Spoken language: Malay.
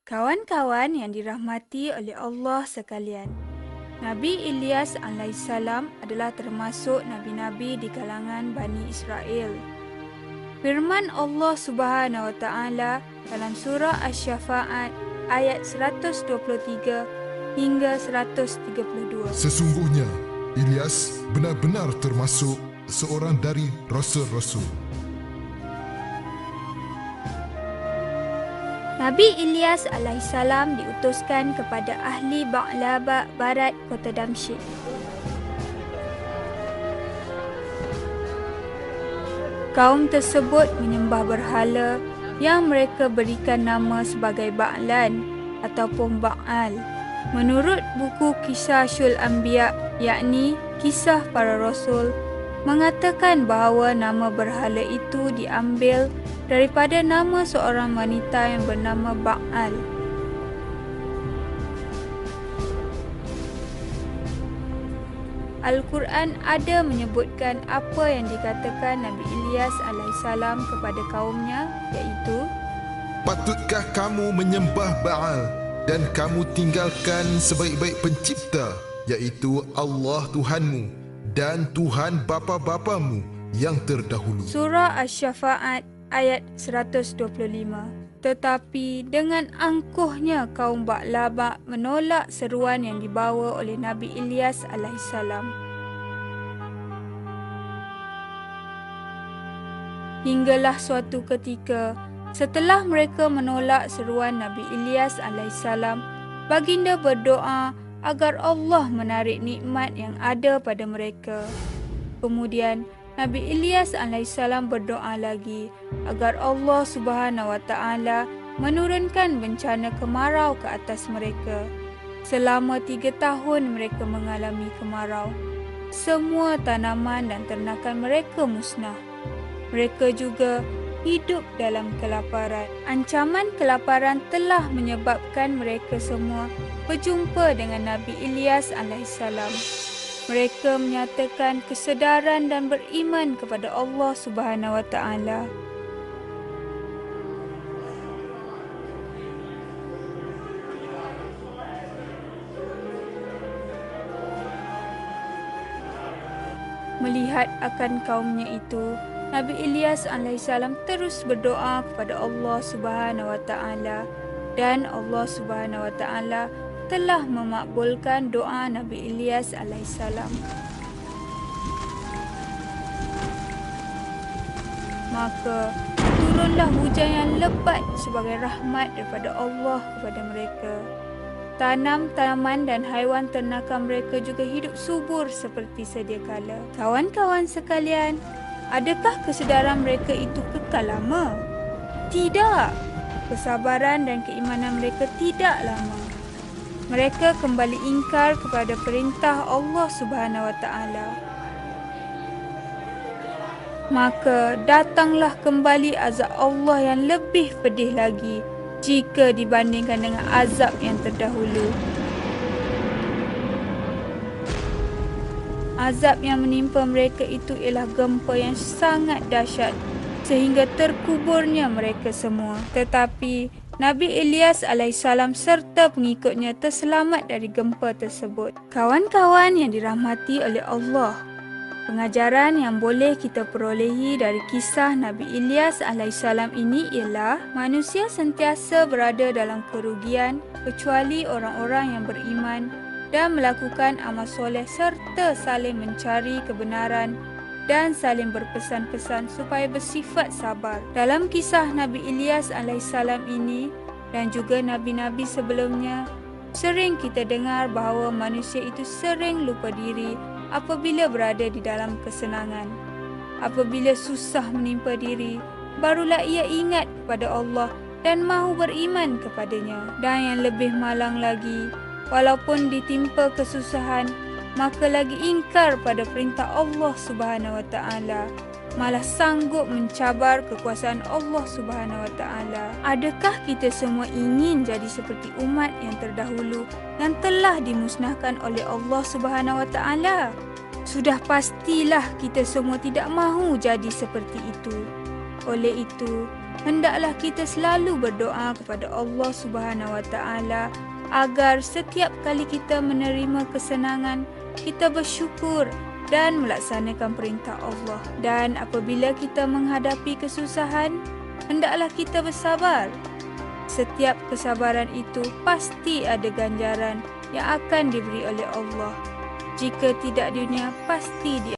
Kawan-kawan yang dirahmati oleh Allah sekalian, Nabi Ilyas alaihissalam adalah termasuk nabi-nabi di kalangan Bani Israel. Firman Allah Subhanahu wa taala dalam surah Asy-Syafa'at ayat 123 hingga 132. Sesungguhnya Ilyas benar-benar termasuk seorang dari rasul-rasul. Nabi Ilyas alaihissalam diutuskan kepada ahli Ba'laba barat kota Damsyik. Kaum tersebut menyembah berhala yang mereka berikan nama sebagai Ba'lan ataupun Ba'al. Menurut buku Kisah Syul Anbiya, yakni Kisah Para Rasul, mengatakan bahawa nama berhala itu diambil daripada nama seorang wanita yang bernama Ba'al. Al-Quran ada menyebutkan apa yang dikatakan Nabi Ilyas alaihissalam kepada kaumnya, iaitu, Patutkah kamu menyembah Baal dan kamu tinggalkan sebaik-baik pencipta, iaitu Allah Tuhanmu dan Tuhan bapa-bapamu yang terdahulu. Surah Asy-Syafa'at ayat 125. Tetapi dengan angkuhnya kaum Ba'laba menolak seruan yang dibawa oleh Nabi Ilyas alaihissalam. Hinggalah suatu ketika, setelah mereka menolak seruan Nabi Ilyas alaihissalam, baginda berdoa agar Allah menarik nikmat yang ada pada mereka. Kemudian Nabi Ilyas alaihissalam berdoa lagi agar Allah Subhanahu wa taala menurunkan bencana kemarau ke atas mereka. Selama 3 tahun mereka mengalami kemarau. Semua tanaman dan ternakan mereka musnah. Mereka juga hidup dalam kelaparan. Ancaman kelaparan telah menyebabkan mereka semua berjumpa dengan Nabi Ilyas alaihissalam. Mereka menyatakan kesedaran dan beriman kepada Allah Subhanahu wa taala. Melihat akan kaumnya itu, Nabi Ilyas alaihissalam terus berdoa kepada Allah Subhanahu wa taala, dan Allah Subhanahu wa taala telah memakbulkan doa Nabi Ilyas alaihissalam. Maka turunlah hujan yang lebat sebagai rahmat daripada Allah kepada mereka. Tanam-tanaman dan haiwan ternakan mereka juga hidup subur seperti sedia kala. Kawan-kawan sekalian, adakah kesedaran mereka itu kekal lama? Tidak. Kesabaran dan keimanan mereka tidak lama. Mereka kembali ingkar kepada perintah Allah Subhanahu wa taala. Maka datanglah kembali azab Allah yang lebih pedih lagi jika dibandingkan dengan azab yang terdahulu. Azab yang menimpa mereka itu ialah gempa yang sangat dahsyat sehingga terkuburnya mereka semua. Tetapi Nabi Ilyas alaihissalam serta pengikutnya terselamat dari gempa tersebut. Kawan-kawan yang dirahmati oleh Allah, pengajaran yang boleh kita perolehi dari kisah Nabi Ilyas alaihissalam ini ialah manusia sentiasa berada dalam kerugian kecuali orang-orang yang beriman dan melakukan amal soleh serta saling mencari kebenaran dan saling berpesan-pesan supaya bersifat sabar. Dalam kisah Nabi Ilyas alaihissalam ini dan juga nabi-nabi sebelumnya, sering kita dengar bahawa manusia itu sering lupa diri apabila berada di dalam kesenangan. Apabila susah menimpa diri, barulah ia ingat kepada Allah dan mahu beriman kepadanya. Dan yang lebih malang lagi, walaupun ditimpa kesusahan, maka lagi ingkar pada perintah Allah Subhanahu wa taala, malah sanggup mencabar kekuasaan Allah Subhanahu wa taala. Adakah kita semua ingin jadi seperti umat yang terdahulu yang telah dimusnahkan oleh Allah Subhanahu wa taala? Sudah pastilah kita semua tidak mahu jadi seperti itu. Oleh itu, hendaklah kita selalu berdoa kepada Allah Subhanahu Wa Taala agar setiap kali kita menerima kesenangan, kita bersyukur dan melaksanakan perintah Allah. Dan apabila kita menghadapi kesusahan, hendaklah kita bersabar. Setiap kesabaran itu pasti ada ganjaran yang akan diberi oleh Allah. Jika tidak di dunia, pasti di